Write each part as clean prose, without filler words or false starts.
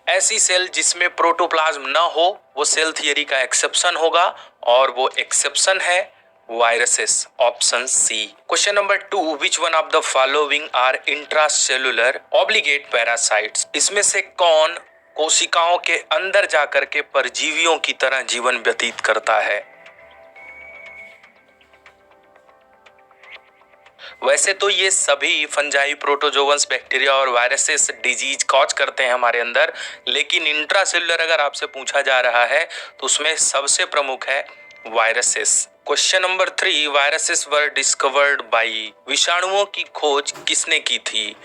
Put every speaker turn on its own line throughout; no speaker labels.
ऐसी सेल जिसमें प्रोटोप्लाज्म ना हो वो सेल थियरी का एक्सेप्शन होगा, और वो एक्सेप्शन है viruses, option C. Question number 2, which one of the following are intracellular obligate parasites? इसमें से कौन कोशिकाओं के अंदर जाकर के परजीवियों की तरह जीवन व्यतीत करता है? वैसे तो ये सभी फंजाई, प्रोटोजोवंस, बैक्टीरिया और वायरसेस डिजीज कॉज करते हैं हमारे अंदर, लेकिन इंट्रासेलुलर अगर आपसे पूछा जा रहा है तो उसमें सबसे प्रमुख है viruses. Question number 3, viruses were discovered by, विषाणुओं की खोज किसने की थी?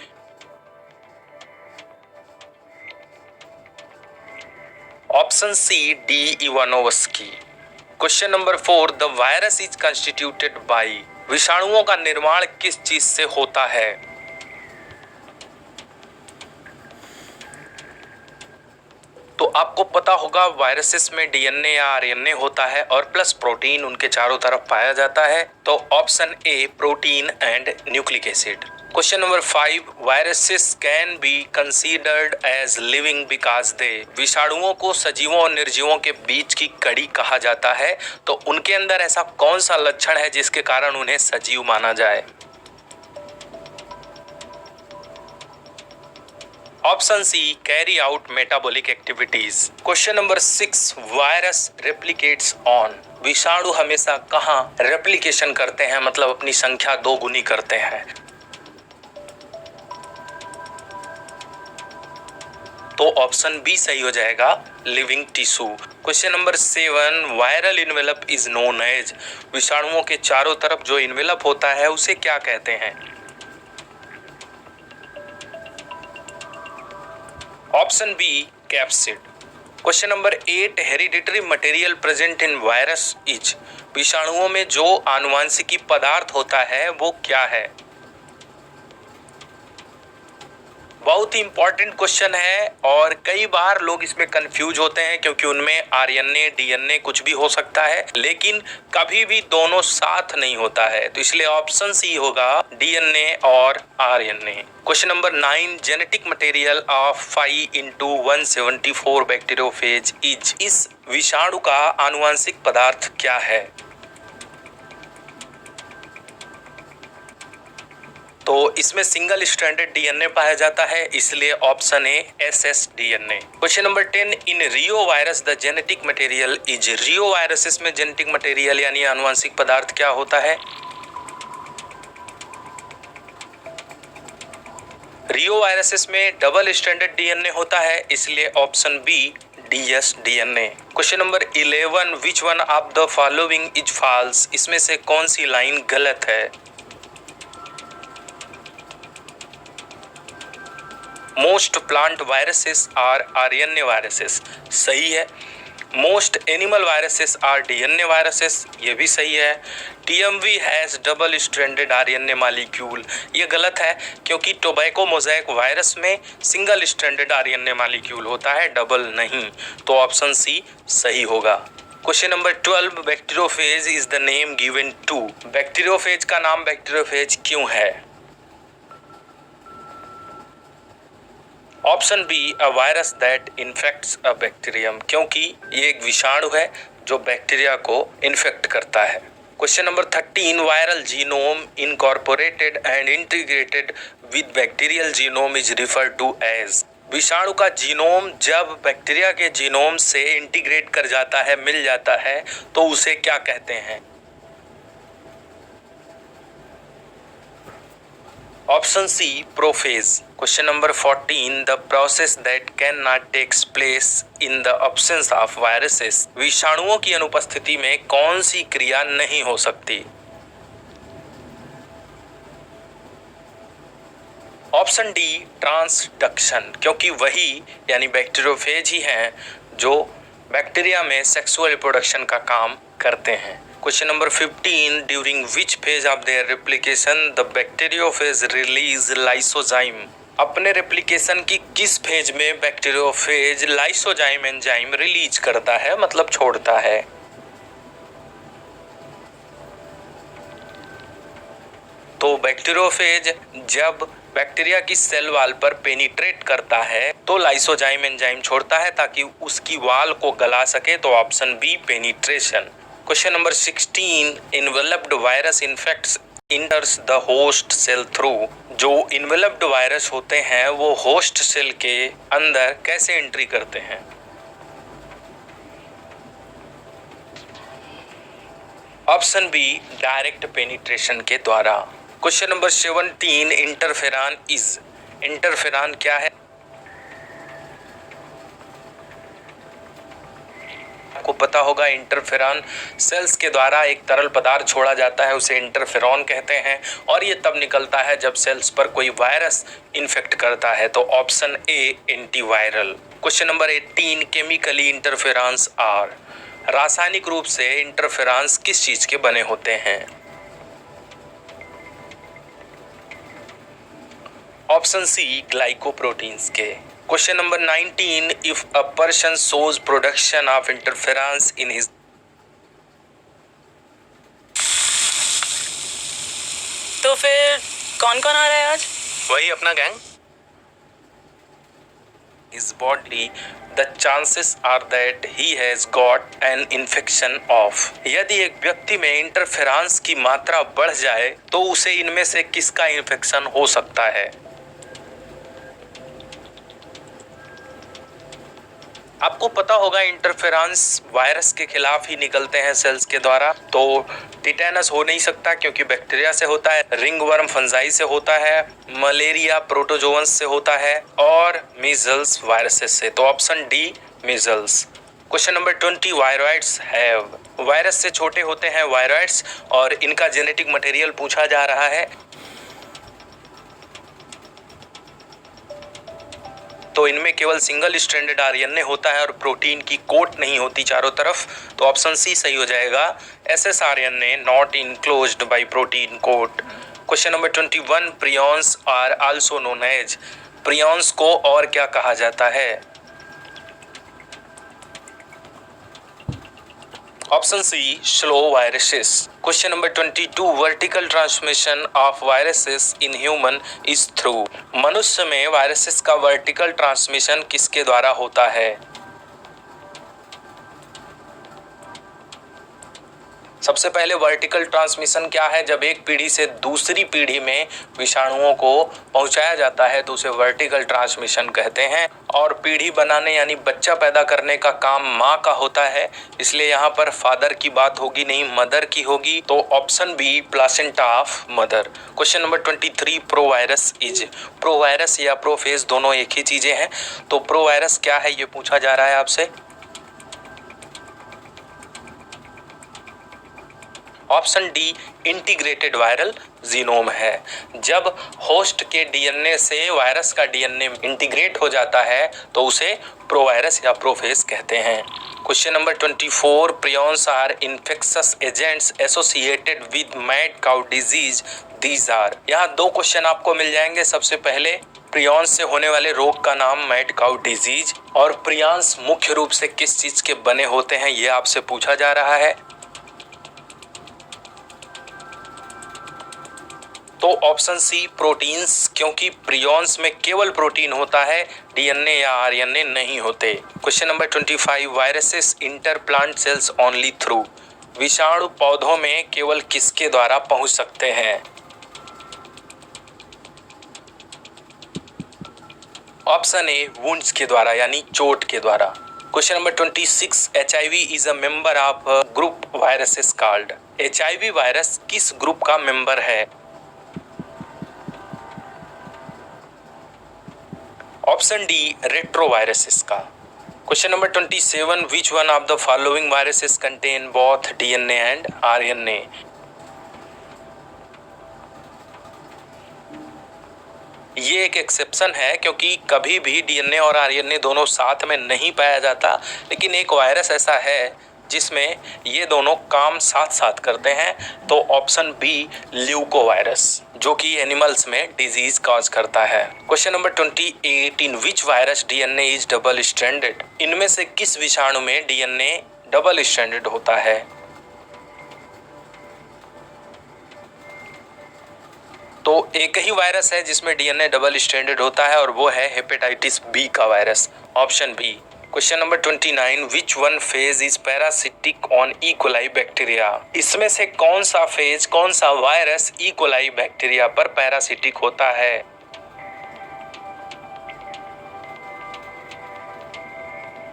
Option C, D Ivanovsky. Question number 4, the virus is constituted by, विषाणुओं का निर्माण किस चीज से होता है? तो आपको पता होगा वायरसेस में डीएनए या आरएनए होता है और प्लस प्रोटीन उनके चारों तरफ पाया जाता है, तो option A protein and nucleic acid. Question number 5, viruses can be considered as living because they, विषाणुओं को सजीवों और निर्जीवों के बीच की कड़ी कहा जाता है, तो उनके अंदर ऐसा कौन सा लक्षण है जिसके कारण उन्हें सजीव माना जाए? Option C, carry out metabolic activities. Question number 6, virus replicates on, विषाणु हमेशा कहाँ रेप्लिकेशन करते हैं, मतलब अपनी संख्या दोगुनी करते हैं? तो ऑप्शन बी सही हो जाएगा, living tissue. Question number 7, viral envelope is known as, विषाणुओं के चारों तरफ जो इन्वेलप होता है उसे क्या कहते हैं? Option B, capsid. Question number 8, hereditary material present in virus is, विषाणुओं में जो आनुवांशिकी पदार्थ होता है वो क्या है? बहुत ही इंपॉर्टेंट क्वेश्चन है और कई बार लोग इसमें कंफ्यूज होते हैं क्योंकि उनमें आरएनए, डीएनए कुछ भी हो सकता है, लेकिन कभी भी दोनों साथ नहीं होता है, तो इसलिए ऑप्शन सी होगा, डीएनए और RNA. Question number 9, genetic material of 5x174 bacteriophage is, इस विषाणु का आनुवांशिक पदार्थ क्या है? तो इसमें सिंगल स्ट्रैंडेड डीएनए पाया जाता है, इसलिए option A SS DNA. Question number 10, in reo virus the genetic material is, reo viruses में जेनेटिक मटेरियल यानी आनुवंशिक पदार्थ क्या होता है? रियो वायरसेस में डबल स्ट्रैंडेड डीएनए होता है, इसलिए option B DS DNA. Question number 11, which one of the following is false, इसमें से कौन सी लाइन गलत है? Most plant viruses are RNA viruses, सही है। Most animal viruses are DNA viruses, ये भी सही है। TMV has double stranded RNA molecule, ये गलत है क्योंकि टोबैको मोज़ेक वायरस में सिंगल स्ट्रैंडेड आरएनए मॉलिक्यूल होता है, डबल नहीं, तो ऑप्शन सी सही होगा। Question number 12, bacteriophage is the name given to, bacteriophage का नाम बैक्टीरियोफेज क्यों है? Option B, a virus that infects a bacterium, क्योंकि ये एक विषाणु है जो बैक्टीरिया को इन्फेक्ट करता है। Question number 13, viral genome incorporated and integrated with bacterial genome is referred to as, विषाणु का जीनोम जब बैक्टीरिया के जीनोम से इंटीग्रेट कर जाता है, मिल जाता है, तो उसे क्या कहते हैं? Option C, prophage. Question number 14, the process that can not takes place in the absence of viruses, विषाणुओं की अनुपस्थिति में कौन सी क्रिया नहीं हो सकती? ऑप्शन डी, ट्रांसडक्शन, क्योंकि वही यानी बैक्टीरियोफेज ही हैं जो बैक्टीरिया में सेक्सुअल रिप्रोडक्शन का काम करते हैं। Question number 15, during which phase of their replication the bacteriophage release lysozyme, अपने रेप्लिकेशन की किस फेज में बैक्टीरियोफेज लाइसोजाइम एंजाइम रिलीज करता है, मतलब छोड़ता है? तो बैक्टीरियोफेज जब बैक्टीरिया की सेल वॉल पर पेनिट्रेट करता है तो लाइसोजाइम एंजाइम छोड़ता है ताकि उसकी वाल को गला सके, तो option B penetration. Question number 16, enveloped virus infects enters the host cell through. जो इन्वेलप्ड वायरस होते हैं वो होस्ट सेल के अंदर कैसे एंट्री करते हैं? ऑप्शन बी डायरेक्ट पेनिट्रेशन के द्वारा। क्वेश्चन नंबर 17, इंटरफेरॉन क्या है? आपको पता होगा इंटरफेरॉन सेल्स के द्वारा एक तरल पदार्थ छोड़ा जाता है, उसे इंटरफेरॉन कहते हैं, और ये तब निकलता है जब सेल्स पर कोई वायरस इन्फेक्ट करता है, तो option A antiviral. Question number 18, chemically interferons are. रासायनिक रूप से इंटरफेरॉन्स किस चीज के बने होते हैं? ऑप्शन सी ग्लाइकोप्रोटीन्स के। Question number 19, if a person shows production of interferons in his.
तो फिर कौन कौन आ रहा है आज?
वही अपना gang. His body, the chances are that he has got an infection of। यदि एक व्यक्ति में इंटरफेरॉन्स की मात्रा बढ़ जाए तो उसे इनमें से किसका इन्फेक्शन हो सकता है? आपको पता होगा इंटरफेरॉन्स वायरस के खिलाफ ही निकलते हैं सेल्स के द्वारा, तो टिटेनस हो नहीं सकता क्योंकि बैक्टीरिया से होता है, रिंगवर्म फंजाई से होता है, मलेरिया प्रोटोजोअन्स से होता है, और मीजल्स वायरसेस से, तो option D measles. Question number 20, viroids have. Virus से छोटे होते हैं वायरॉइड्स और इनका जेनेटिक मटेरियल पूछा जा रहा है, तो इनमें केवल सिंगल स्ट्रैंडेड आरएनए होता है और प्रोटीन की कोट नहीं होती चारों तरफ, तो ऑप्शन सी सही हो जाएगा, SS RNA not enclosed by protein coat. Question number 21, prions are also known as. Prions को और क्या कहा जाता है? Option C slow viruses. Question number 22, vertical transmission of viruses in human is through. मनुष्य में वायरसेस का वर्टिकल ट्रांसमिशन किसके द्वारा होता है? सबसे पहले वर्टिकल ट्रांसमिशन क्या है? जब एक पीढ़ी से दूसरी पीढ़ी में विषाणुओं को पहुंचाया जाता है तो उसे वर्टिकल ट्रांसमिशन कहते हैं, और पीढ़ी बनाने यानी बच्चा पैदा करने का काम माँ का होता है, इसलिए यहाँ पर फादर की बात होगी नहीं, मदर की होगी, तो option B placenta of mother. Question number 23, provirus is. Provirus या प्रोफेज दोनों एक ही चीजें हैं, तो प्रोवायरस क्या है ये पूछा जा रहा है आपसे। Option D integrated viral genome है। जब होस्ट के डीएनए से वायरस का डीएनए इंटीग्रेट हो जाता है तो उसे प्रोवायरस या प्रोफेज कहते हैं। Question number 24, prions are infectious agents associated with mad cow disease, these are. यहाँ दो क्वेश्चन आपको मिल जाएंगे। सबसे पहले प्रियॉन्स से होने वाले रोग का नाम मैड काउ डिजीज, और प्रियॉन्स मुख्य रूप से किस चीज के बने होते हैं ये आपसे पूछा जा रहा है, तो ऑप्शन सी प्रोटीन्स, क्योंकि प्रियॉन्स में केवल प्रोटीन होता है, डीएनए या आरएनए नहीं होते। Question number 25, viruses inter plant cells only through. विषाणु पौधों में केवल किसके द्वारा पहुंच सकते हैं? ऑप्शन ए वुंड्स के द्वारा यानी चोट के द्वारा। Question number 26, HIV is a member of group viruses called. HIV virus किस ग्रुप का मेंबर है? ऑप्शन डी रेट्रोवायरसेस का। Question number 27, which one of the following viruses contain both DNA and RNA. ये एक एक्सेप्शन है क्योंकि कभी भी डीएनए और आरएनए दोनों साथ में नहीं पाया जाता, लेकिन एक वायरस ऐसा है जिसमें ये दोनों काम साथ साथ करते हैं, तो ऑप्शन बी ल्यूकोवायरस, जो कि एनिमल्स में डिजीज कॉज करता है। Question number 28, in which virus DNA is double stranded. इनमें से किस विषाणु में डीएनए डबल स्ट्रैंडेड होता है? तो एक ही वायरस है जिसमें डीएनए डबल स्ट्रैंडेड होता है और वो है हेपेटाइटिस बी का virus, option B. Question number 29, which one phage is parasitic on E coli bacteria? इसमें से कौन सा फेज, कौन सा वायरस ई कोलाई बैक्टीरिया पर पैरासिटिक होता है?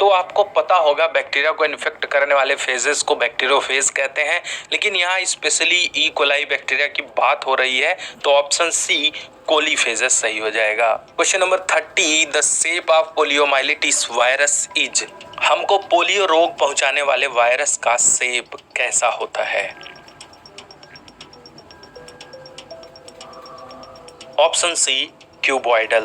तो आपको पता होगा बैक्टीरिया को इन्फेक्ट करने वाले फेजेस को बैक्टीरियोफेज कहते हैं, लेकिन यहाँ स्पेशली ई कोलाई बैक्टीरिया की बात हो रही है, तो ऑप्शन सी कोलीफेजेस सही हो जाएगा। Question number 30, the shape of poliomyelitis virus is? हमको पोलियो रोग पहुंचाने वाले वायरस का शेप कैसा होता है? ऑप्शन सी क्यूबॉइडल